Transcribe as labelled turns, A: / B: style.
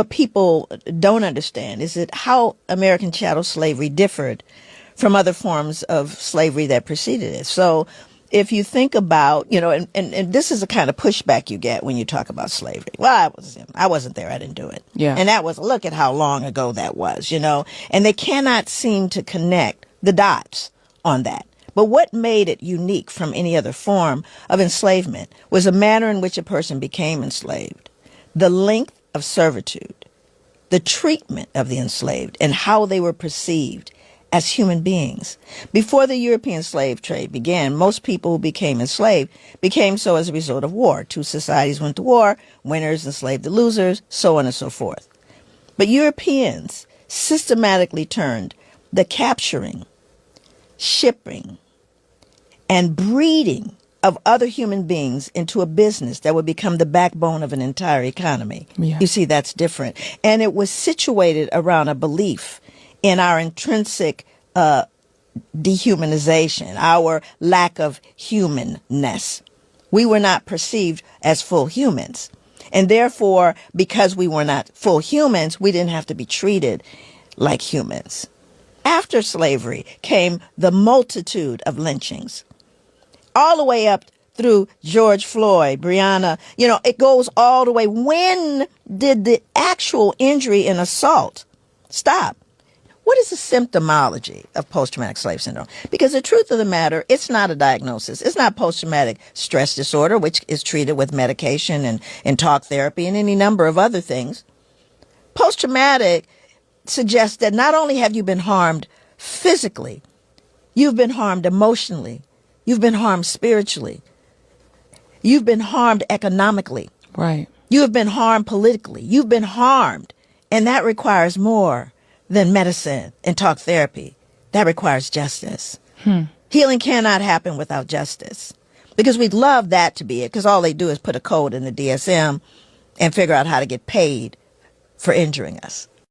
A: What people don't understand is that how American chattel slavery differed from other forms of slavery that preceded it. So if you think about, and this is the kind of pushback you get when you talk about slavery. Well, I wasn't there. I didn't do it.
B: Yeah.
A: And that was, look at how long ago that was, and they cannot seem to connect the dots on that. But what made it unique from any other form of enslavement was the manner in which a person became enslaved, the length of servitude, the treatment of the enslaved, and how they were perceived as human beings. Before the European slave trade began, most people who became enslaved became so as a result of war. Two societies went to war, winners enslaved the losers, so on and so forth. But Europeans systematically turned the capturing, shipping, and breeding of other human beings into a business that would become the backbone of an entire economy.
B: Yeah.
A: You see, that's different. And it was situated around a belief in our intrinsic dehumanization, our lack of humanness. We were not perceived as full humans. And therefore, because we were not full humans, we didn't have to be treated like humans. After slavery came the multitude of lynchings, all the way up through George Floyd, Breonna. It goes all the way. When did the actual injury and assault stop? What is the symptomology of post-traumatic slave syndrome? Because the truth of the matter, it's not a diagnosis. It's not post-traumatic stress disorder, which is treated with medication and talk therapy and any number of other things. Post-traumatic suggests that not only have you been harmed physically, you've been harmed emotionally, you've been harmed spiritually, you've been harmed economically.
B: Right.
A: You have been harmed politically. You've been harmed. And that requires more than medicine and talk therapy. That requires justice. Healing cannot happen without justice. Because we'd love that to be it, because all they do is put a code in the DSM and figure out how to get paid for injuring us.